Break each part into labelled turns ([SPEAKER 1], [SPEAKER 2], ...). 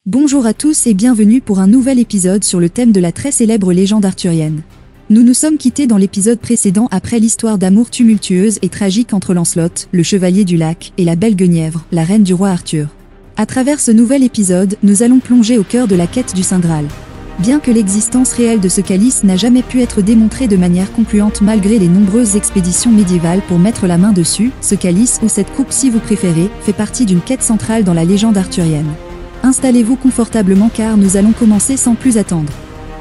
[SPEAKER 1] Bonjour à tous et bienvenue pour un nouvel épisode sur le thème de la très célèbre légende arthurienne. Nous nous sommes quittés dans l'épisode précédent après l'histoire d'amour tumultueuse et tragique entre Lancelot, le chevalier du lac, et la belle Guenièvre, la reine du roi Arthur. À travers ce nouvel épisode, nous allons plonger au cœur de la quête du Saint Graal. Bien que l'existence réelle de ce calice n'a jamais pu être démontrée de manière concluante malgré les nombreuses expéditions médiévales pour mettre la main dessus, ce calice, ou cette coupe si vous préférez, fait partie d'une quête centrale dans la légende arthurienne. Installez-vous confortablement car nous allons commencer sans plus attendre.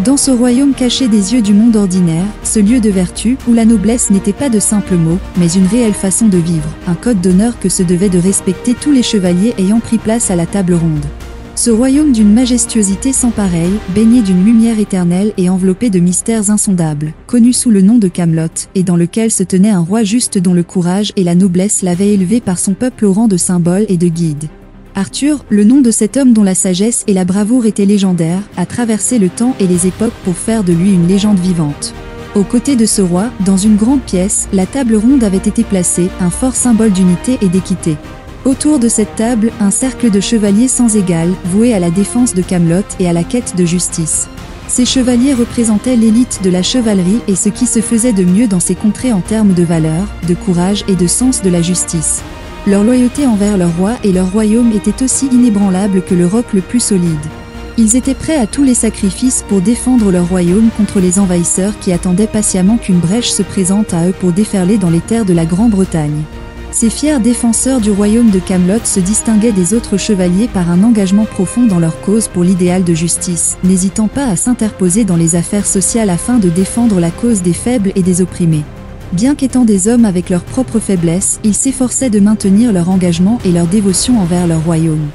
[SPEAKER 1] Dans ce royaume caché des yeux du monde ordinaire, ce lieu de vertu, où la noblesse n'était pas de simples mots, mais une réelle façon de vivre, un code d'honneur que se devaient de respecter tous les chevaliers ayant pris place à la table ronde. Ce royaume d'une majestuosité sans pareille, baigné d'une lumière éternelle et enveloppé de mystères insondables, connu sous le nom de Camelot, et dans lequel se tenait un roi juste dont le courage et la noblesse l'avaient élevé par son peuple au rang de symbole et de guide. Arthur, le nom de cet homme dont la sagesse et la bravoure étaient légendaires, a traversé le temps et les époques pour faire de lui une légende vivante. Aux côtés de ce roi, dans une grande pièce, la table ronde avait été placée, un fort symbole d'unité et d'équité. Autour de cette table, un cercle de chevaliers sans égal, voués à la défense de Camelot et à la quête de justice. Ces chevaliers représentaient l'élite de la chevalerie et ce qui se faisait de mieux dans ces contrées en termes de valeur, de courage et de sens de la justice. Leur loyauté envers leur roi et leur royaume était aussi inébranlable que le roc le plus solide. Ils étaient prêts à tous les sacrifices pour défendre leur royaume contre les envahisseurs qui attendaient patiemment qu'une brèche se présente à eux pour déferler dans les terres de la Grande-Bretagne. Ces fiers défenseurs du royaume de Camelot se distinguaient des autres chevaliers par un engagement profond dans leur cause pour l'idéal de justice, n'hésitant pas à s'interposer dans les affaires sociales afin de défendre la cause des faibles et des opprimés. Bien qu'étant des hommes avec leurs propres faiblesses, ils s'efforçaient de maintenir leur engagement et leur dévotion envers leur royaume.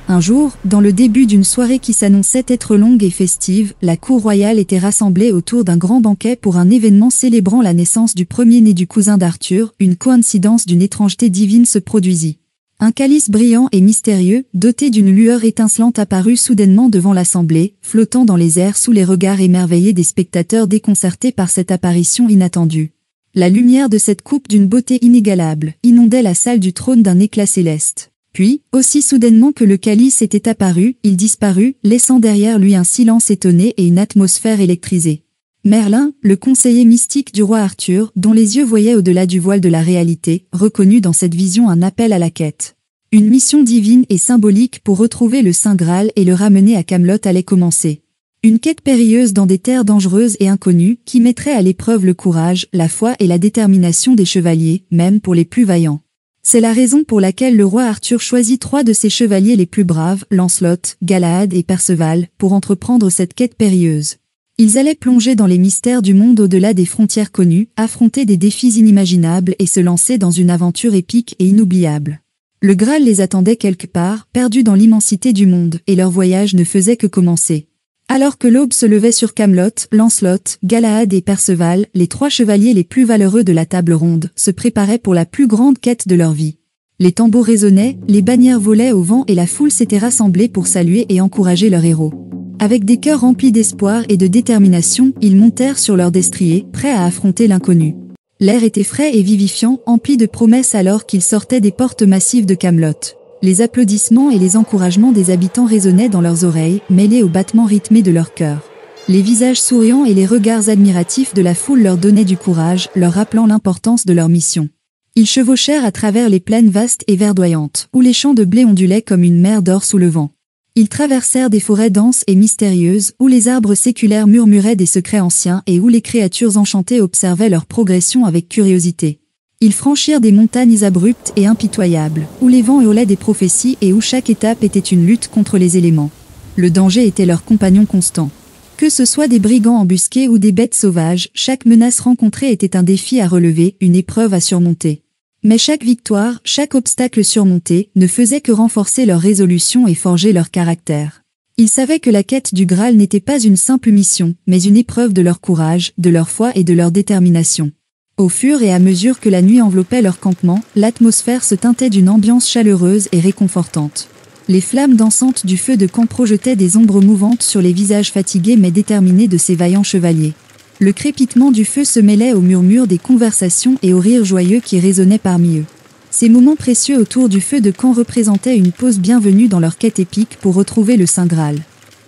[SPEAKER 1] Un jour, dans le début d'une soirée qui s'annonçait être longue et festive, la cour royale était rassemblée autour d'un grand banquet pour un événement célébrant la naissance du premier-né du cousin d'Arthur. Une coïncidence d'une étrangeté divine se produisit. Un calice brillant et mystérieux, doté d'une lueur étincelante apparut soudainement devant l'assemblée, flottant dans les airs sous les regards émerveillés des spectateurs déconcertés par cette apparition inattendue. La lumière de cette coupe d'une beauté inégalable inondait la salle du trône d'un éclat céleste. Puis, aussi soudainement que le calice était apparu, il disparut, laissant derrière lui un silence étonné et une atmosphère électrisée. Merlin, le conseiller mystique du roi Arthur, dont les yeux voyaient au-delà du voile de la réalité, reconnut dans cette vision un appel à la quête. Une mission divine et symbolique pour retrouver le Saint Graal et le ramener à Camelot allait commencer. Une quête périlleuse dans des terres dangereuses et inconnues, qui mettrait à l'épreuve le courage, la foi et la détermination des chevaliers, même pour les plus vaillants. C'est la raison pour laquelle le roi Arthur choisit 3 de ses chevaliers les plus braves, Lancelot, Galahad et Perceval, pour entreprendre cette quête périlleuse. Ils allaient plonger dans les mystères du monde au-delà des frontières connues, affronter des défis inimaginables et se lancer dans une aventure épique et inoubliable. Le Graal les attendait quelque part, perdus dans l'immensité du monde, et leur voyage ne faisait que commencer. Alors que l'aube se levait sur Camelot, Lancelot, Galahad et Perceval, les 3 chevaliers les plus valeureux de la table ronde, se préparaient pour la plus grande quête de leur vie. Les tambours résonnaient, les bannières volaient au vent et la foule s'était rassemblée pour saluer et encourager leur héros. Avec des cœurs remplis d'espoir et de détermination, ils montèrent sur leur destrier, prêts à affronter l'inconnu. L'air était frais et vivifiant, empli de promesses alors qu'ils sortaient des portes massives de Camelot. Les applaudissements et les encouragements des habitants résonnaient dans leurs oreilles, mêlés aux battements rythmés de leur cœur. Les visages souriants et les regards admiratifs de la foule leur donnaient du courage, leur rappelant l'importance de leur mission. Ils chevauchèrent à travers les plaines vastes et verdoyantes, où les champs de blé ondulaient comme une mer d'or sous le vent. Ils traversèrent des forêts denses et mystérieuses, où les arbres séculaires murmuraient des secrets anciens et où les créatures enchantées observaient leur progression avec curiosité. Ils franchirent des montagnes abruptes et impitoyables, où les vents hurlaient des prophéties et où chaque étape était une lutte contre les éléments. Le danger était leur compagnon constant. Que ce soit des brigands embusqués ou des bêtes sauvages, chaque menace rencontrée était un défi à relever, une épreuve à surmonter. Mais chaque victoire, chaque obstacle surmonté, ne faisait que renforcer leur résolution et forger leur caractère. Ils savaient que la quête du Graal n'était pas une simple mission, mais une épreuve de leur courage, de leur foi et de leur détermination. Au fur et à mesure que la nuit enveloppait leur campement, l'atmosphère se teintait d'une ambiance chaleureuse et réconfortante. Les flammes dansantes du feu de camp projetaient des ombres mouvantes sur les visages fatigués mais déterminés de ces vaillants chevaliers. Le crépitement du feu se mêlait au murmure des conversations et aux rires joyeux qui résonnaient parmi eux. Ces moments précieux autour du feu de camp représentaient une pause bienvenue dans leur quête épique pour retrouver le Saint Graal.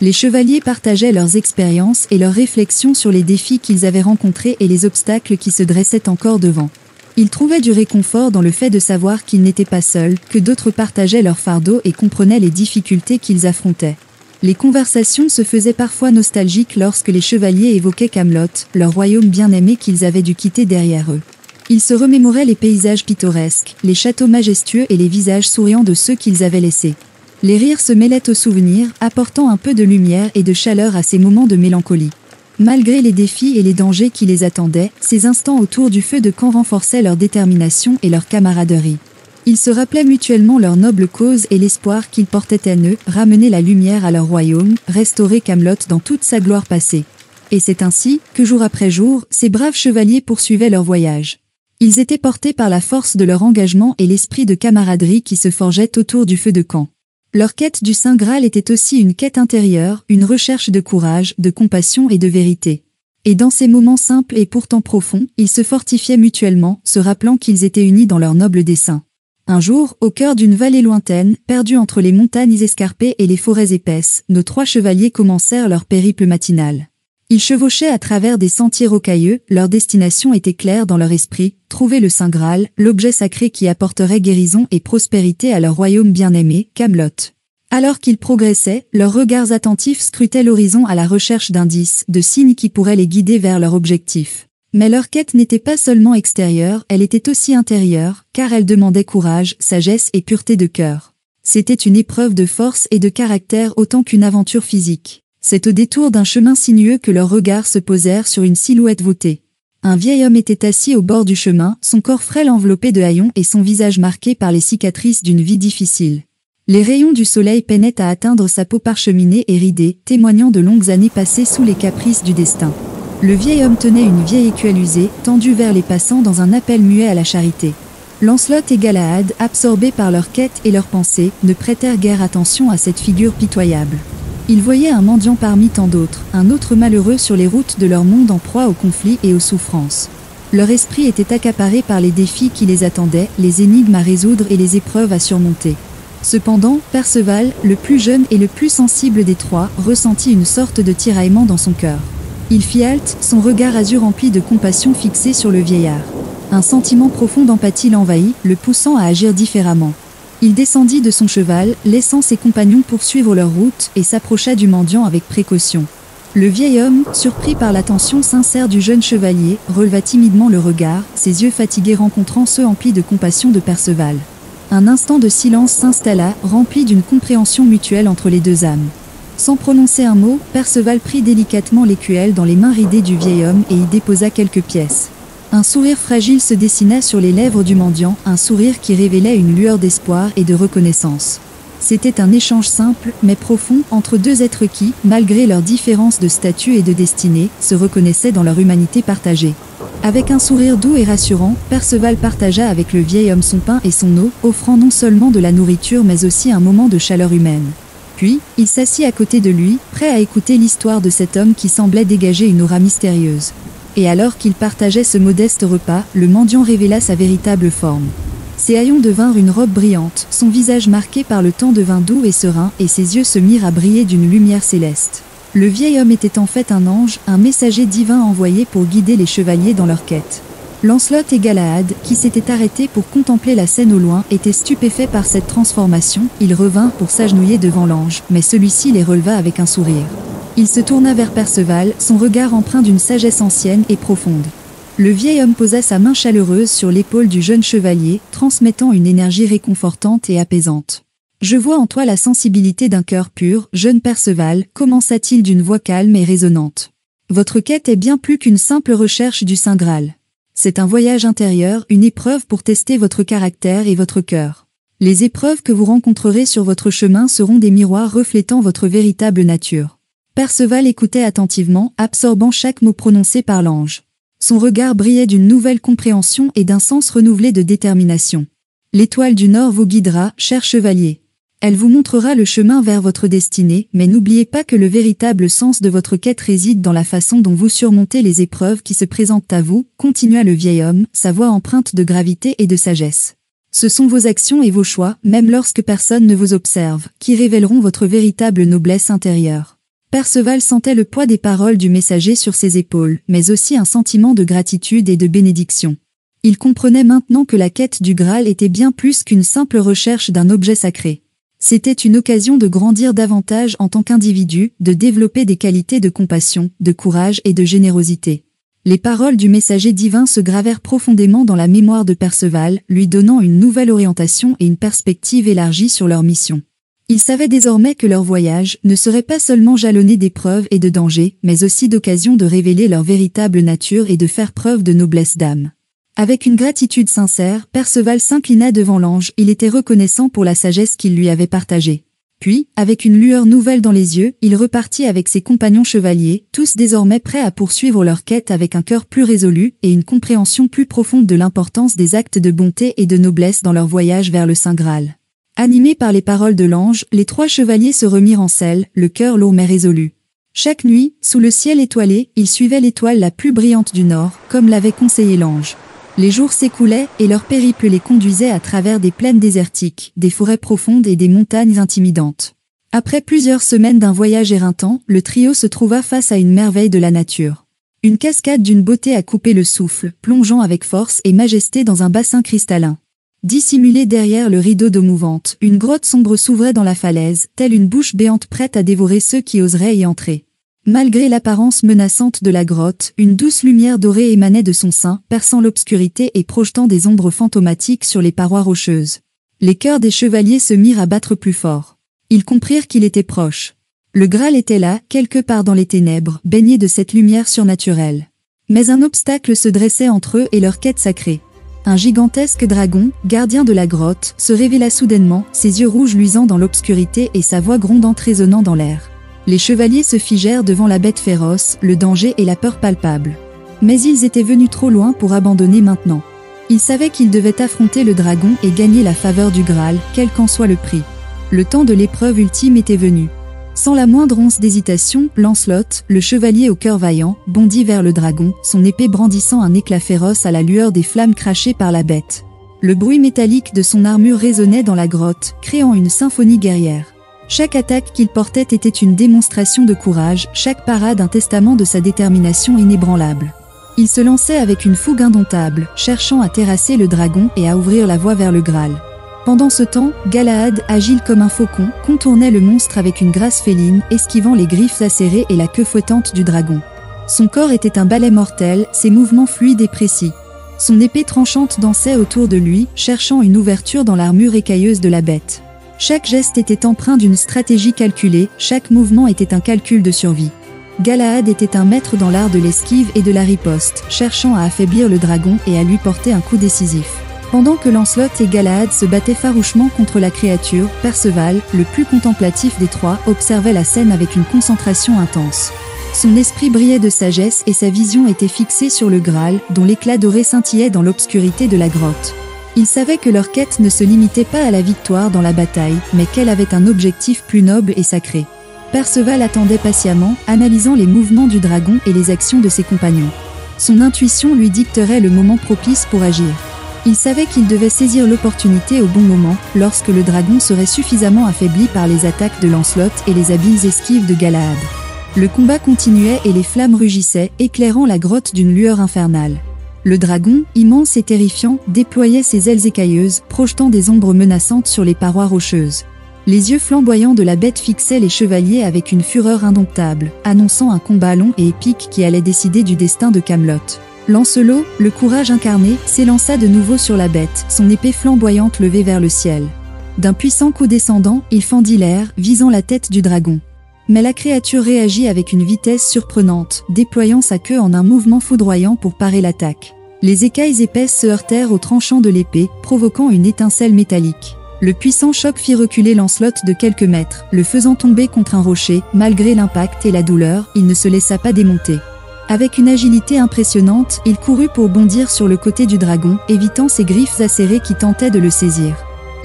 [SPEAKER 1] Les chevaliers partageaient leurs expériences et leurs réflexions sur les défis qu'ils avaient rencontrés et les obstacles qui se dressaient encore devant. Ils trouvaient du réconfort dans le fait de savoir qu'ils n'étaient pas seuls, que d'autres partageaient leur fardeau et comprenaient les difficultés qu'ils affrontaient. Les conversations se faisaient parfois nostalgiques lorsque les chevaliers évoquaient Camelot, leur royaume bien-aimé qu'ils avaient dû quitter derrière eux. Ils se remémoraient les paysages pittoresques, les châteaux majestueux et les visages souriants de ceux qu'ils avaient laissés. Les rires se mêlaient aux souvenirs, apportant un peu de lumière et de chaleur à ces moments de mélancolie. Malgré les défis et les dangers qui les attendaient, ces instants autour du feu de camp renforçaient leur détermination et leur camaraderie. Ils se rappelaient mutuellement leur noble cause et l'espoir qu'ils portaient en eux, ramener la lumière à leur royaume, restaurer Camelot dans toute sa gloire passée. Et c'est ainsi que jour après jour, ces braves chevaliers poursuivaient leur voyage. Ils étaient portés par la force de leur engagement et l'esprit de camaraderie qui se forgeait autour du feu de camp. Leur quête du Saint Graal était aussi une quête intérieure, une recherche de courage, de compassion et de vérité. Et dans ces moments simples et pourtant profonds, ils se fortifiaient mutuellement, se rappelant qu'ils étaient unis dans leur noble dessein. Un jour, au cœur d'une vallée lointaine, perdue entre les montagnes escarpées et les forêts épaisses, nos trois chevaliers commencèrent leur périple matinal. Ils chevauchaient à travers des sentiers rocailleux, leur destination était claire dans leur esprit, trouver le Saint Graal, l'objet sacré qui apporterait guérison et prospérité à leur royaume bien-aimé, Camelot. Alors qu'ils progressaient, leurs regards attentifs scrutaient l'horizon à la recherche d'indices, de signes qui pourraient les guider vers leur objectif. Mais leur quête n'était pas seulement extérieure, elle était aussi intérieure, car elle demandait courage, sagesse et pureté de cœur. C'était une épreuve de force et de caractère autant qu'une aventure physique. C'est au détour d'un chemin sinueux que leurs regards se posèrent sur une silhouette voûtée. Un vieil homme était assis au bord du chemin, son corps frêle enveloppé de haillons et son visage marqué par les cicatrices d'une vie difficile. Les rayons du soleil peinaient à atteindre sa peau parcheminée et ridée, témoignant de longues années passées sous les caprices du destin. Le vieil homme tenait une vieille écuelle usée, tendue vers les passants dans un appel muet à la charité. Lancelot et Galahad, absorbés par leur quête et leurs pensées, ne prêtèrent guère attention à cette figure pitoyable. Ils voyaient un mendiant parmi tant d'autres, un autre malheureux sur les routes de leur monde en proie aux conflits et aux souffrances. Leur esprit était accaparé par les défis qui les attendaient, les énigmes à résoudre et les épreuves à surmonter. Cependant, Perceval, le plus jeune et le plus sensible des trois, ressentit une sorte de tiraillement dans son cœur. Il fit halte, son regard azur empli de compassion fixé sur le vieillard. Un sentiment profond d'empathie l'envahit, le poussant à agir différemment. Il descendit de son cheval, laissant ses compagnons poursuivre leur route, et s'approcha du mendiant avec précaution. Le vieil homme, surpris par l'attention sincère du jeune chevalier, releva timidement le regard, ses yeux fatigués rencontrant ceux emplis de compassion de Perceval. Un instant de silence s'installa, rempli d'une compréhension mutuelle entre les deux âmes. Sans prononcer un mot, Perceval prit délicatement l'écuelle dans les mains ridées du vieil homme et y déposa quelques pièces. Un sourire fragile se dessina sur les lèvres du mendiant, un sourire qui révélait une lueur d'espoir et de reconnaissance. C'était un échange simple, mais profond, entre deux êtres qui, malgré leurs différences de statut et de destinée, se reconnaissaient dans leur humanité partagée. Avec un sourire doux et rassurant, Perceval partagea avec le vieil homme son pain et son eau, offrant non seulement de la nourriture mais aussi un moment de chaleur humaine. Puis, il s'assit à côté de lui, prêt à écouter l'histoire de cet homme qui semblait dégager une aura mystérieuse. Et alors qu'il partageait ce modeste repas, le mendiant révéla sa véritable forme. Ses haillons devinrent une robe brillante, son visage marqué par le temps devint doux et serein, et ses yeux se mirent à briller d'une lumière céleste. Le vieil homme était en fait un ange, un messager divin envoyé pour guider les chevaliers dans leur quête. Lancelot et Galahad, qui s'étaient arrêtés pour contempler la scène au loin, étaient stupéfaits par cette transformation. Ils revinrent pour s'agenouiller devant l'ange, mais celui-ci les releva avec un sourire. Il se tourna vers Perceval, son regard empreint d'une sagesse ancienne et profonde. Le vieil homme posa sa main chaleureuse sur l'épaule du jeune chevalier, transmettant une énergie réconfortante et apaisante. « Je vois en toi la sensibilité d'un cœur pur, jeune Perceval, » commença-t-il d'une voix calme et résonnante. « Votre quête est bien plus qu'une simple recherche du Saint Graal. C'est un voyage intérieur, une épreuve pour tester votre caractère et votre cœur. Les épreuves que vous rencontrerez sur votre chemin seront des miroirs reflétant votre véritable nature. » Perceval écoutait attentivement, absorbant chaque mot prononcé par l'ange. Son regard brillait d'une nouvelle compréhension et d'un sens renouvelé de détermination. « L'étoile du Nord vous guidera, cher chevalier. Elle vous montrera le chemin vers votre destinée, mais n'oubliez pas que le véritable sens de votre quête réside dans la façon dont vous surmontez les épreuves qui se présentent à vous, » continua le vieil homme, sa voix empreinte de gravité et de sagesse. Ce sont vos actions et vos choix, même lorsque personne ne vous observe, qui révéleront votre véritable noblesse intérieure. Perceval sentait le poids des paroles du messager sur ses épaules, mais aussi un sentiment de gratitude et de bénédiction. Il comprenait maintenant que la quête du Graal était bien plus qu'une simple recherche d'un objet sacré. C'était une occasion de grandir davantage en tant qu'individu, de développer des qualités de compassion, de courage et de générosité. Les paroles du messager divin se gravèrent profondément dans la mémoire de Perceval, lui donnant une nouvelle orientation et une perspective élargie sur leur mission. Il savait désormais que leur voyage ne serait pas seulement jalonné d'épreuves et de dangers, mais aussi d'occasions de révéler leur véritable nature et de faire preuve de noblesse d'âme. Avec une gratitude sincère, Perceval s'inclina devant l'ange, il était reconnaissant pour la sagesse qu'il lui avait partagée. Puis, avec une lueur nouvelle dans les yeux, il repartit avec ses compagnons chevaliers, tous désormais prêts à poursuivre leur quête avec un cœur plus résolu et une compréhension plus profonde de l'importance des actes de bonté et de noblesse dans leur voyage vers le Saint Graal. Animés par les paroles de l'ange, les 3 chevaliers se remirent en selle, le cœur lourd mais résolu. Chaque nuit, sous le ciel étoilé, ils suivaient l'étoile la plus brillante du nord, comme l'avait conseillé l'ange. Les jours s'écoulaient et leur périple les conduisait à travers des plaines désertiques, des forêts profondes et des montagnes intimidantes. Après plusieurs semaines d'un voyage éreintant, le trio se trouva face à une merveille de la nature. Une cascade d'une beauté à couper le souffle, plongeant avec force et majesté dans un bassin cristallin. Dissimulée derrière le rideau d'eau mouvante, une grotte sombre s'ouvrait dans la falaise, telle une bouche béante prête à dévorer ceux qui oseraient y entrer. Malgré l'apparence menaçante de la grotte, une douce lumière dorée émanait de son sein, perçant l'obscurité et projetant des ombres fantomatiques sur les parois rocheuses. Les cœurs des chevaliers se mirent à battre plus fort. Ils comprirent qu'il était proche. Le Graal était là, quelque part dans les ténèbres, baigné de cette lumière surnaturelle. Mais un obstacle se dressait entre eux et leur quête sacrée. Un gigantesque dragon, gardien de la grotte, se révéla soudainement, ses yeux rouges luisant dans l'obscurité et sa voix grondante résonnant dans l'air. Les chevaliers se figèrent devant la bête féroce, le danger et la peur palpable. Mais ils étaient venus trop loin pour abandonner maintenant. Ils savaient qu'ils devaient affronter le dragon et gagner la faveur du Graal, quel qu'en soit le prix. Le temps de l'épreuve ultime était venu. Sans la moindre once d'hésitation, Lancelot, le chevalier au cœur vaillant, bondit vers le dragon, son épée brandissant un éclat féroce à la lueur des flammes crachées par la bête. Le bruit métallique de son armure résonnait dans la grotte, créant une symphonie guerrière. Chaque attaque qu'il portait était une démonstration de courage, chaque parade un testament de sa détermination inébranlable. Il se lançait avec une fougue indomptable, cherchant à terrasser le dragon et à ouvrir la voie vers le Graal. Pendant ce temps, Galahad, agile comme un faucon, contournait le monstre avec une grâce féline, esquivant les griffes acérées et la queue fouettante du dragon. Son corps était un balai mortel, ses mouvements fluides et précis. Son épée tranchante dansait autour de lui, cherchant une ouverture dans l'armure écailleuse de la bête. Chaque geste était empreint d'une stratégie calculée, chaque mouvement était un calcul de survie. Galahad était un maître dans l'art de l'esquive et de la riposte, cherchant à affaiblir le dragon et à lui porter un coup décisif. Pendant que Lancelot et Galahad se battaient farouchement contre la créature, Perceval, le plus contemplatif des 3, observait la scène avec une concentration intense. Son esprit brillait de sagesse et sa vision était fixée sur le Graal, dont l'éclat doré scintillait dans l'obscurité de la grotte. Il savait que leur quête ne se limitait pas à la victoire dans la bataille, mais qu'elle avait un objectif plus noble et sacré. Perceval attendait patiemment, analysant les mouvements du dragon et les actions de ses compagnons. Son intuition lui dicterait le moment propice pour agir. Il savait qu'il devait saisir l'opportunité au bon moment, lorsque le dragon serait suffisamment affaibli par les attaques de Lancelot et les habiles esquives de Galahad. Le combat continuait et les flammes rugissaient, éclairant la grotte d'une lueur infernale. Le dragon, immense et terrifiant, déployait ses ailes écailleuses, projetant des ombres menaçantes sur les parois rocheuses. Les yeux flamboyants de la bête fixaient les chevaliers avec une fureur indomptable, annonçant un combat long et épique qui allait décider du destin de Camelot. Lancelot, le courage incarné, s'élança de nouveau sur la bête, son épée flamboyante levée vers le ciel. D'un puissant coup descendant, il fendit l'air, visant la tête du dragon. Mais la créature réagit avec une vitesse surprenante, déployant sa queue en un mouvement foudroyant pour parer l'attaque. Les écailles épaisses se heurtèrent au tranchant de l'épée, provoquant une étincelle métallique. Le puissant choc fit reculer Lancelot de quelques mètres, le faisant tomber contre un rocher. Malgré l'impact et la douleur, il ne se laissa pas démonter. Avec une agilité impressionnante, il courut pour bondir sur le côté du dragon, évitant ses griffes acérées qui tentaient de le saisir.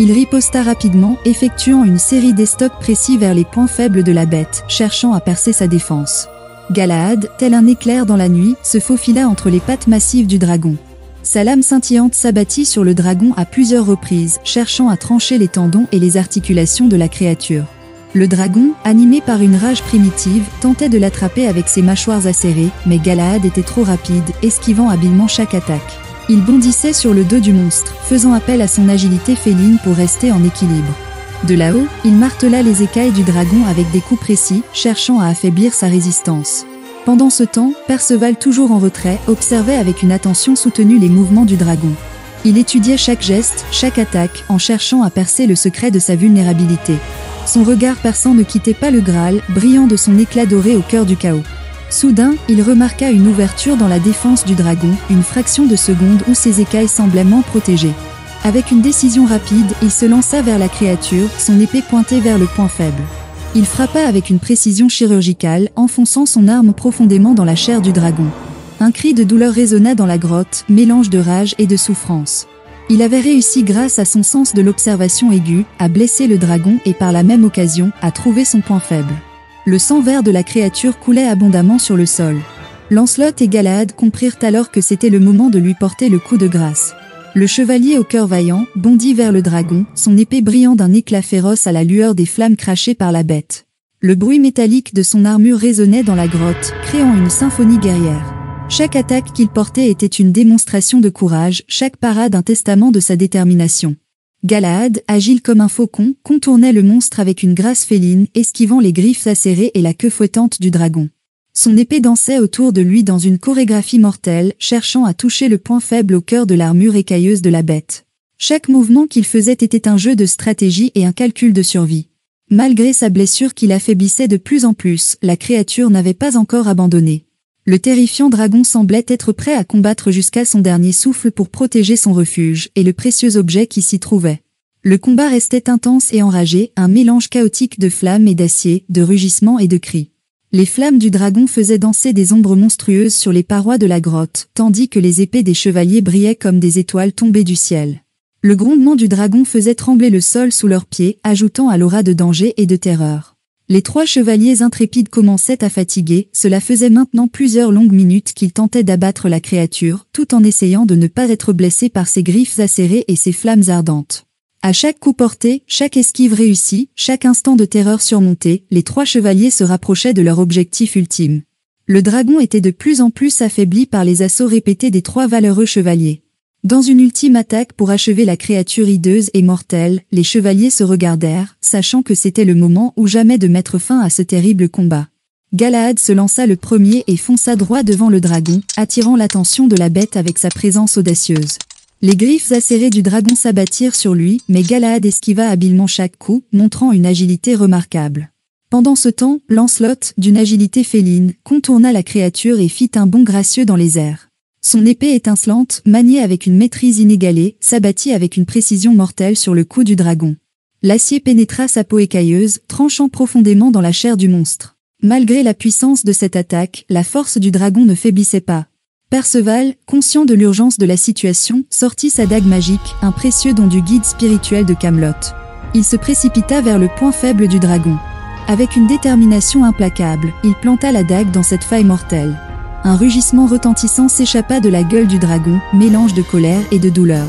[SPEAKER 1] Il riposta rapidement, effectuant une série d'estocs précis vers les points faibles de la bête, cherchant à percer sa défense. Galahad, tel un éclair dans la nuit, se faufila entre les pattes massives du dragon. Sa lame scintillante s'abattit sur le dragon à plusieurs reprises, cherchant à trancher les tendons et les articulations de la créature. Le dragon, animé par une rage primitive, tentait de l'attraper avec ses mâchoires acérées, mais Galahad était trop rapide, esquivant habilement chaque attaque. Il bondissait sur le dos du monstre, faisant appel à son agilité féline pour rester en équilibre. De là-haut, il martela les écailles du dragon avec des coups précis, cherchant à affaiblir sa résistance. Pendant ce temps, Perceval, toujours en retrait, observait avec une attention soutenue les mouvements du dragon. Il étudiait chaque geste, chaque attaque, en cherchant à percer le secret de sa vulnérabilité. Son regard perçant ne quittait pas le Graal, brillant de son éclat doré au cœur du chaos. Soudain, il remarqua une ouverture dans la défense du dragon, une fraction de seconde où ses écailles semblaient protégées. Avec une décision rapide, il se lança vers la créature, son épée pointée vers le point faible. Il frappa avec une précision chirurgicale, enfonçant son arme profondément dans la chair du dragon. Un cri de douleur résonna dans la grotte, mélange de rage et de souffrance. Il avait réussi grâce à son sens de l'observation aiguë, à blesser le dragon et par la même occasion, à trouver son point faible. Le sang vert de la créature coulait abondamment sur le sol. Lancelot et Galahad comprirent alors que c'était le moment de lui porter le coup de grâce. Le chevalier au cœur vaillant bondit vers le dragon, son épée brillant d'un éclat féroce à la lueur des flammes crachées par la bête. Le bruit métallique de son armure résonnait dans la grotte, créant une symphonie guerrière. Chaque attaque qu'il portait était une démonstration de courage, chaque parade un testament de sa détermination. Galahad, agile comme un faucon, contournait le monstre avec une grâce féline, esquivant les griffes acérées et la queue fouettante du dragon. Son épée dansait autour de lui dans une chorégraphie mortelle, cherchant à toucher le point faible au cœur de l'armure écailleuse de la bête. Chaque mouvement qu'il faisait était un jeu de stratégie et un calcul de survie. Malgré sa blessure qui l'affaiblissait de plus en plus, la créature n'avait pas encore abandonné. Le terrifiant dragon semblait être prêt à combattre jusqu'à son dernier souffle pour protéger son refuge et le précieux objet qui s'y trouvait. Le combat restait intense et enragé, un mélange chaotique de flammes et d'acier, de rugissements et de cris. Les flammes du dragon faisaient danser des ombres monstrueuses sur les parois de la grotte, tandis que les épées des chevaliers brillaient comme des étoiles tombées du ciel. Le grondement du dragon faisait trembler le sol sous leurs pieds, ajoutant à l'aura de danger et de terreur. Les trois chevaliers intrépides commençaient à fatiguer, cela faisait maintenant plusieurs longues minutes qu'ils tentaient d'abattre la créature, tout en essayant de ne pas être blessés par ses griffes acérées et ses flammes ardentes. À chaque coup porté, chaque esquive réussie, chaque instant de terreur surmonté, les trois chevaliers se rapprochaient de leur objectif ultime. Le dragon était de plus en plus affaibli par les assauts répétés des trois valeureux chevaliers. Dans une ultime attaque pour achever la créature hideuse et mortelle, les chevaliers se regardèrent, sachant que c'était le moment ou jamais de mettre fin à ce terrible combat. Galahad se lança le premier et fonça droit devant le dragon, attirant l'attention de la bête avec sa présence audacieuse. Les griffes acérées du dragon s'abattirent sur lui, mais Galahad esquiva habilement chaque coup, montrant une agilité remarquable. Pendant ce temps, Lancelot, d'une agilité féline, contourna la créature et fit un bond gracieux dans les airs. Son épée étincelante, maniée avec une maîtrise inégalée, s'abattit avec une précision mortelle sur le cou du dragon. L'acier pénétra sa peau écailleuse, tranchant profondément dans la chair du monstre. Malgré la puissance de cette attaque, la force du dragon ne faiblissait pas. Perceval, conscient de l'urgence de la situation, sortit sa dague magique, un précieux don du guide spirituel de Camelot. Il se précipita vers le point faible du dragon. Avec une détermination implacable, il planta la dague dans cette faille mortelle. Un rugissement retentissant s'échappa de la gueule du dragon, mélange de colère et de douleur.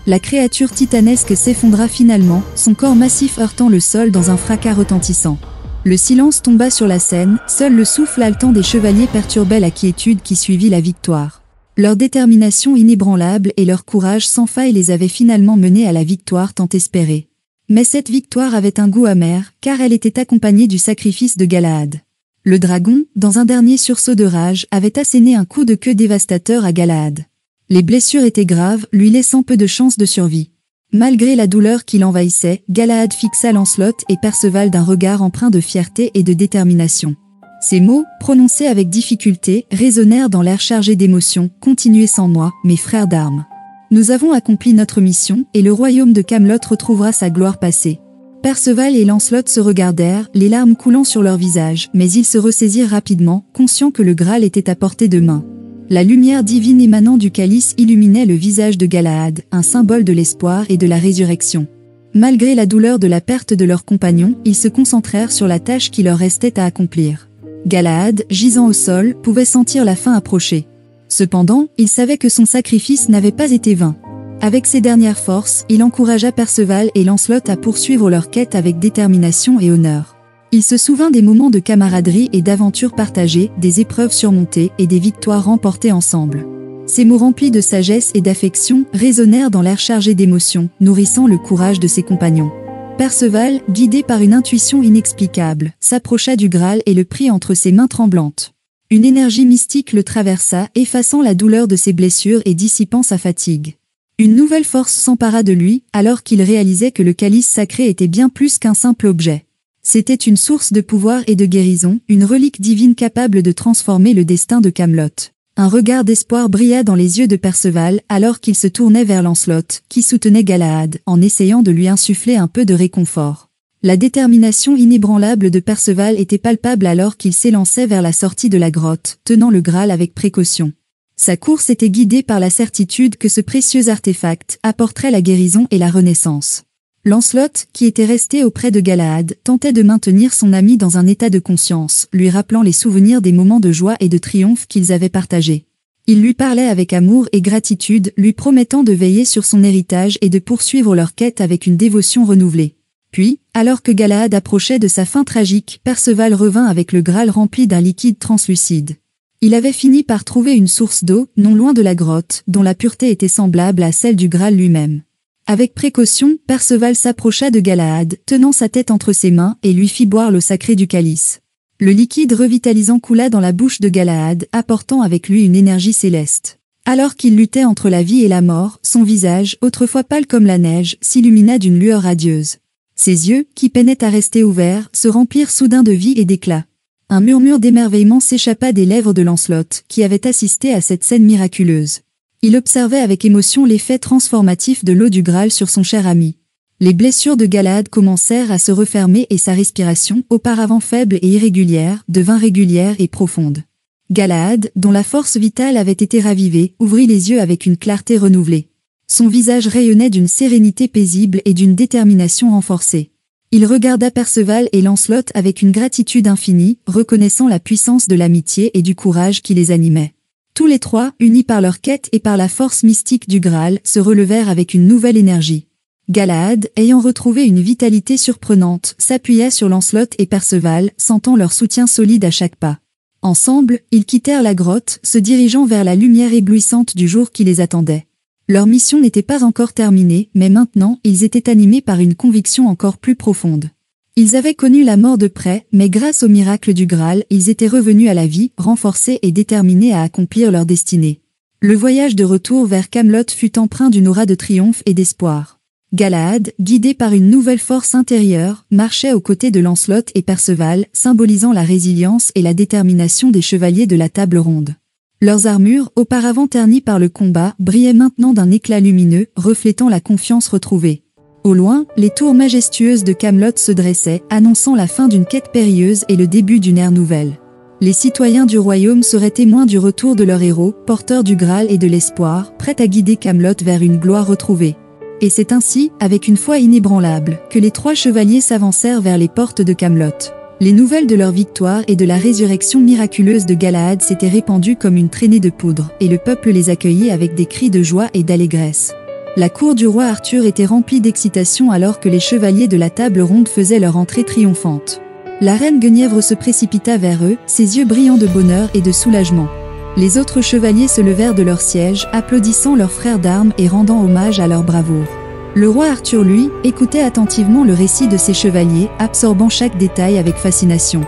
[SPEAKER 1] La créature titanesque s'effondra finalement, son corps massif heurtant le sol dans un fracas retentissant. Le silence tomba sur la scène, seul le souffle haletant des chevaliers perturbait la quiétude qui suivit la victoire. Leur détermination inébranlable et leur courage sans faille les avaient finalement menés à la victoire tant espérée. Mais cette victoire avait un goût amer, car elle était accompagnée du sacrifice de Galahad. Le dragon, dans un dernier sursaut de rage, avait asséné un coup de queue dévastateur à Galahad. Les blessures étaient graves, lui laissant peu de chances de survie. Malgré la douleur qui l'envahissait, Galahad fixa Lancelot et Perceval d'un regard empreint de fierté et de détermination. Ces mots, prononcés avec difficulté, résonnèrent dans l'air chargé d'émotion. « Continuez sans moi, mes frères d'armes. Nous avons accompli notre mission, et le royaume de Camelot retrouvera sa gloire passée. » Perceval et Lancelot se regardèrent, les larmes coulant sur leurs visages, mais ils se ressaisirent rapidement, conscients que le Graal était à portée de main. La lumière divine émanant du calice illuminait le visage de Galahad, un symbole de l'espoir et de la résurrection. Malgré la douleur de la perte de leurs compagnons, ils se concentrèrent sur la tâche qui leur restait à accomplir. Galahad, gisant au sol, pouvait sentir la fin approcher. Cependant, il savait que son sacrifice n'avait pas été vain. Avec ses dernières forces, il encouragea Perceval et Lancelot à poursuivre leur quête avec détermination et honneur. Il se souvint des moments de camaraderie et d'aventure partagées, des épreuves surmontées et des victoires remportées ensemble. Ces mots remplis de sagesse et d'affection résonnèrent dans l'air chargé d'émotion, nourrissant le courage de ses compagnons. Perceval, guidé par une intuition inexplicable, s'approcha du Graal et le prit entre ses mains tremblantes. Une énergie mystique le traversa, effaçant la douleur de ses blessures et dissipant sa fatigue. Une nouvelle force s'empara de lui, alors qu'il réalisait que le calice sacré était bien plus qu'un simple objet. C'était une source de pouvoir et de guérison, une relique divine capable de transformer le destin de Camelot. Un regard d'espoir brilla dans les yeux de Perceval alors qu'il se tournait vers Lancelot, qui soutenait Galahad, en essayant de lui insuffler un peu de réconfort. La détermination inébranlable de Perceval était palpable alors qu'il s'élançait vers la sortie de la grotte, tenant le Graal avec précaution. Sa course était guidée par la certitude que ce précieux artefact apporterait la guérison et la renaissance. Lancelot, qui était resté auprès de Galahad, tentait de maintenir son ami dans un état de conscience, lui rappelant les souvenirs des moments de joie et de triomphe qu'ils avaient partagés. Il lui parlait avec amour et gratitude, lui promettant de veiller sur son héritage et de poursuivre leur quête avec une dévotion renouvelée. Puis, alors que Galahad approchait de sa fin tragique, Perceval revint avec le Graal rempli d'un liquide translucide. Il avait fini par trouver une source d'eau, non loin de la grotte, dont la pureté était semblable à celle du Graal lui-même. Avec précaution, Perceval s'approcha de Galahad, tenant sa tête entre ses mains, et lui fit boire l'eau sacrée du calice. Le liquide revitalisant coula dans la bouche de Galahad, apportant avec lui une énergie céleste. Alors qu'il luttait entre la vie et la mort, son visage, autrefois pâle comme la neige, s'illumina d'une lueur radieuse. Ses yeux, qui peinaient à rester ouverts, se remplirent soudain de vie et d'éclat. Un murmure d'émerveillement s'échappa des lèvres de Lancelot, qui avait assisté à cette scène miraculeuse. Il observait avec émotion l'effet transformatif de l'eau du Graal sur son cher ami. Les blessures de Galahad commencèrent à se refermer et sa respiration, auparavant faible et irrégulière, devint régulière et profonde. Galahad, dont la force vitale avait été ravivée, ouvrit les yeux avec une clarté renouvelée. Son visage rayonnait d'une sérénité paisible et d'une détermination renforcée. Il regarda Perceval et Lancelot avec une gratitude infinie, reconnaissant la puissance de l'amitié et du courage qui les animait. Tous les trois, unis par leur quête et par la force mystique du Graal, se relevèrent avec une nouvelle énergie. Galahad, ayant retrouvé une vitalité surprenante, s'appuya sur Lancelot et Perceval, sentant leur soutien solide à chaque pas. Ensemble, ils quittèrent la grotte, se dirigeant vers la lumière éblouissante du jour qui les attendait. Leur mission n'était pas encore terminée, mais maintenant, ils étaient animés par une conviction encore plus profonde. Ils avaient connu la mort de près, mais grâce au miracle du Graal, ils étaient revenus à la vie, renforcés et déterminés à accomplir leur destinée. Le voyage de retour vers Camelot fut empreint d'une aura de triomphe et d'espoir. Galahad, guidé par une nouvelle force intérieure, marchait aux côtés de Lancelot et Perceval, symbolisant la résilience et la détermination des chevaliers de la table ronde. Leurs armures, auparavant ternies par le combat, brillaient maintenant d'un éclat lumineux, reflétant la confiance retrouvée. Au loin, les tours majestueuses de Camelot se dressaient, annonçant la fin d'une quête périlleuse et le début d'une ère nouvelle. Les citoyens du royaume seraient témoins du retour de leur héros, porteur du Graal et de l'espoir, prêt à guider Camelot vers une gloire retrouvée. Et c'est ainsi, avec une foi inébranlable, que les trois chevaliers s'avancèrent vers les portes de Camelot. Les nouvelles de leur victoire et de la résurrection miraculeuse de Galahad s'étaient répandues comme une traînée de poudre, et le peuple les accueillit avec des cris de joie et d'allégresse. La cour du roi Arthur était remplie d'excitation alors que les chevaliers de la table ronde faisaient leur entrée triomphante. La reine Guenièvre se précipita vers eux, ses yeux brillants de bonheur et de soulagement. Les autres chevaliers se levèrent de leur siège, applaudissant leurs frères d'armes et rendant hommage à leur bravoure. Le roi Arthur, lui, écoutait attentivement le récit de ses chevaliers, absorbant chaque détail avec fascination.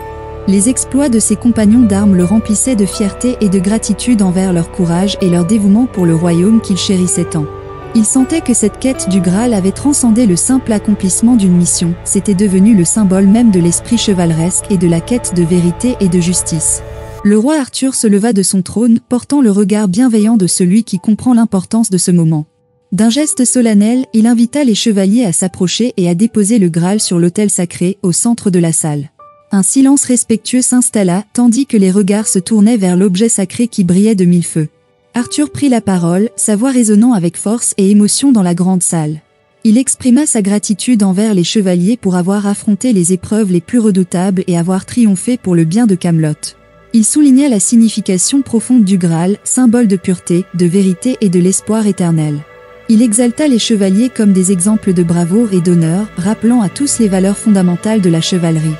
[SPEAKER 1] Les exploits de ses compagnons d'armes le remplissaient de fierté et de gratitude envers leur courage et leur dévouement pour le royaume qu'il chérissait tant. Il sentait que cette quête du Graal avait transcendé le simple accomplissement d'une mission, c'était devenu le symbole même de l'esprit chevaleresque et de la quête de vérité et de justice. Le roi Arthur se leva de son trône, portant le regard bienveillant de celui qui comprend l'importance de ce moment. D'un geste solennel, il invita les chevaliers à s'approcher et à déposer le Graal sur l'autel sacré, au centre de la salle. Un silence respectueux s'installa, tandis que les regards se tournaient vers l'objet sacré qui brillait de mille feux. Arthur prit la parole, sa voix résonnant avec force et émotion dans la grande salle. Il exprima sa gratitude envers les chevaliers pour avoir affronté les épreuves les plus redoutables et avoir triomphé pour le bien de Camelot. Il souligna la signification profonde du Graal, symbole de pureté, de vérité et de l'espoir éternel. Il exalta les chevaliers comme des exemples de bravoure et d'honneur, rappelant à tous les valeurs fondamentales de la chevalerie.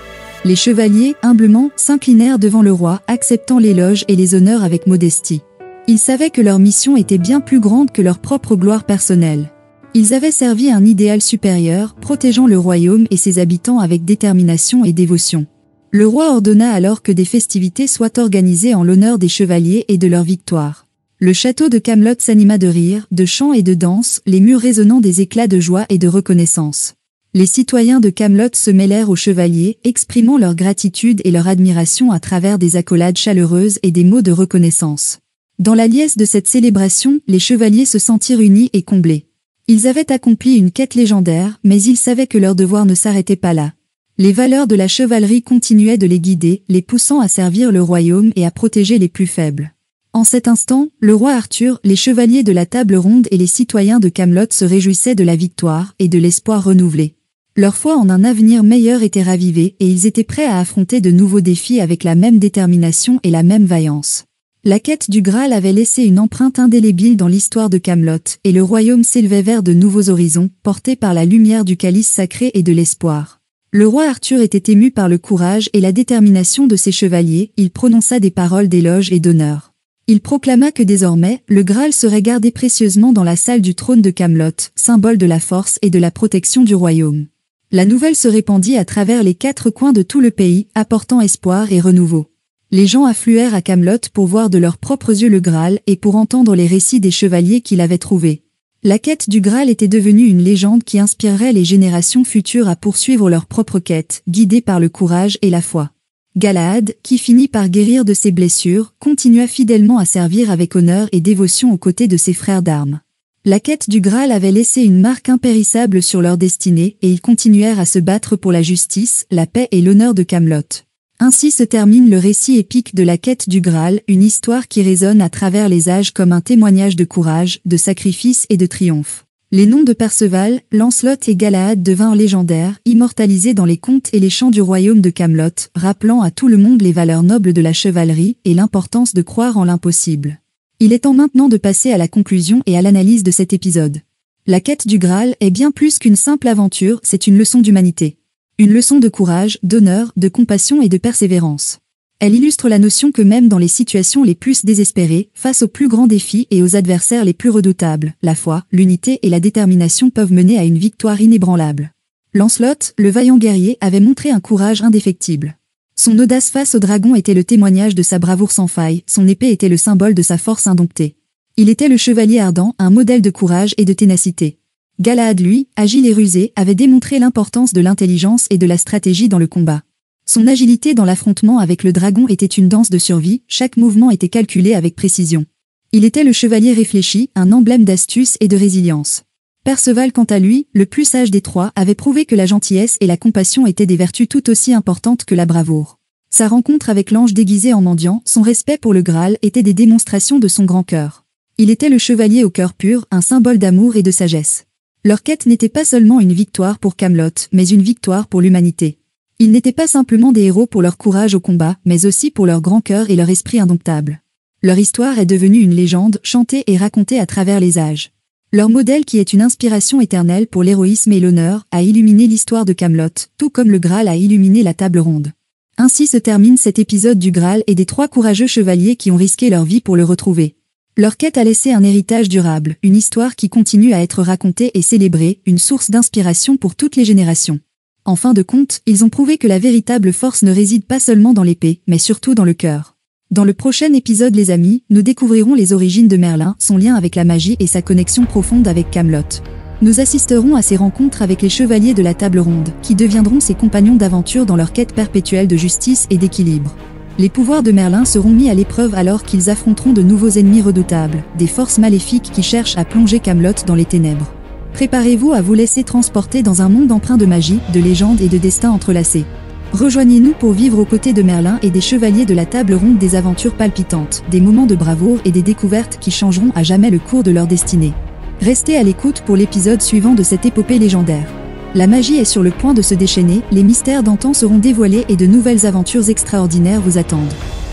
[SPEAKER 1] Les chevaliers, humblement, s'inclinèrent devant le roi, acceptant l'éloge et les honneurs avec modestie. Ils savaient que leur mission était bien plus grande que leur propre gloire personnelle. Ils avaient servi un idéal supérieur, protégeant le royaume et ses habitants avec détermination et dévotion. Le roi ordonna alors que des festivités soient organisées en l'honneur des chevaliers et de leur victoire. Le château de Camelot s'anima de rires, de chants et de danses, les murs résonnant des éclats de joie et de reconnaissance. Les citoyens de Camelot se mêlèrent aux chevaliers, exprimant leur gratitude et leur admiration à travers des accolades chaleureuses et des mots de reconnaissance. Dans la liesse de cette célébration, les chevaliers se sentirent unis et comblés. Ils avaient accompli une quête légendaire, mais ils savaient que leur devoir ne s'arrêtait pas là. Les valeurs de la chevalerie continuaient de les guider, les poussant à servir le royaume et à protéger les plus faibles. En cet instant, le roi Arthur, les chevaliers de la table ronde et les citoyens de Camelot se réjouissaient de la victoire et de l'espoir renouvelé. Leur foi en un avenir meilleur était ravivée et ils étaient prêts à affronter de nouveaux défis avec la même détermination et la même vaillance. La quête du Graal avait laissé une empreinte indélébile dans l'histoire de Camelot, et le royaume s'élevait vers de nouveaux horizons, porté par la lumière du calice sacré et de l'espoir. Le roi Arthur était ému par le courage et la détermination de ses chevaliers, il prononça des paroles d'éloge et d'honneur. Il proclama que désormais, le Graal serait gardé précieusement dans la salle du trône de Camelot, symbole de la force et de la protection du royaume. La nouvelle se répandit à travers les 4 coins de tout le pays, apportant espoir et renouveau. Les gens affluèrent à Camelot pour voir de leurs propres yeux le Graal et pour entendre les récits des chevaliers qui l'avaient trouvé. La quête du Graal était devenue une légende qui inspirerait les générations futures à poursuivre leur propre quête, guidée par le courage et la foi. Galahad, qui finit par guérir de ses blessures, continua fidèlement à servir avec honneur et dévotion aux côtés de ses frères d'armes. La quête du Graal avait laissé une marque impérissable sur leur destinée et ils continuèrent à se battre pour la justice, la paix et l'honneur de Camelot. Ainsi se termine le récit épique de la quête du Graal, une histoire qui résonne à travers les âges comme un témoignage de courage, de sacrifice et de triomphe. Les noms de Perceval, Lancelot et Galahad devinrent légendaires, immortalisés dans les contes et les chants du royaume de Camelot, rappelant à tout le monde les valeurs nobles de la chevalerie et l'importance de croire en l'impossible. Il est temps maintenant de passer à la conclusion et à l'analyse de cet épisode. La quête du Graal est bien plus qu'une simple aventure, c'est une leçon d'humanité. Une leçon de courage, d'honneur, de compassion et de persévérance. Elle illustre la notion que même dans les situations les plus désespérées, face aux plus grands défis et aux adversaires les plus redoutables, la foi, l'unité et la détermination peuvent mener à une victoire inébranlable. Lancelot, le vaillant guerrier, avait montré un courage indéfectible. Son audace face au dragon était le témoignage de sa bravoure sans faille, son épée était le symbole de sa force indomptée. Il était le chevalier ardent, un modèle de courage et de ténacité. Galahad, lui, agile et rusé, avait démontré l'importance de l'intelligence et de la stratégie dans le combat. Son agilité dans l'affrontement avec le dragon était une danse de survie, chaque mouvement était calculé avec précision. Il était le chevalier réfléchi, un emblème d'astuce et de résilience. Perceval, quant à lui, le plus sage des 3, avait prouvé que la gentillesse et la compassion étaient des vertus tout aussi importantes que la bravoure. Sa rencontre avec l'ange déguisé en mendiant, son respect pour le Graal étaient des démonstrations de son grand cœur. Il était le chevalier au cœur pur, un symbole d'amour et de sagesse. Leur quête n'était pas seulement une victoire pour Camelot, mais une victoire pour l'humanité. Ils n'étaient pas simplement des héros pour leur courage au combat, mais aussi pour leur grand cœur et leur esprit indomptable. Leur histoire est devenue une légende, chantée et racontée à travers les âges. Leur modèle, qui est une inspiration éternelle pour l'héroïsme et l'honneur, a illuminé l'histoire de Camelot, tout comme le Graal a illuminé la table ronde. Ainsi se termine cet épisode du Graal et des 3 courageux chevaliers qui ont risqué leur vie pour le retrouver. Leur quête a laissé un héritage durable, une histoire qui continue à être racontée et célébrée, une source d'inspiration pour toutes les générations. En fin de compte, ils ont prouvé que la véritable force ne réside pas seulement dans l'épée, mais surtout dans le cœur. Dans le prochain épisode, les amis, nous découvrirons les origines de Merlin, son lien avec la magie et sa connexion profonde avec Camelot. Nous assisterons à ces rencontres avec les chevaliers de la table ronde, qui deviendront ses compagnons d'aventure dans leur quête perpétuelle de justice et d'équilibre. Les pouvoirs de Merlin seront mis à l'épreuve alors qu'ils affronteront de nouveaux ennemis redoutables, des forces maléfiques qui cherchent à plonger Camelot dans les ténèbres. Préparez-vous à vous laisser transporter dans un monde empreint de magie, de légendes et de destins entrelacés. Rejoignez-nous pour vivre aux côtés de Merlin et des chevaliers de la table ronde des aventures palpitantes, des moments de bravoure et des découvertes qui changeront à jamais le cours de leur destinée. Restez à l'écoute pour l'épisode suivant de cette épopée légendaire. La magie est sur le point de se déchaîner, les mystères d'antan seront dévoilés et de nouvelles aventures extraordinaires vous attendent.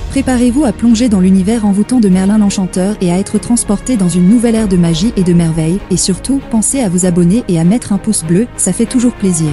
[SPEAKER 1] Préparez-vous à plonger dans l'univers envoûtant de Merlin l'Enchanteur et à être transporté dans une nouvelle ère de magie et de merveilles, et surtout, pensez à vous abonner et à mettre un pouce bleu, ça fait toujours plaisir.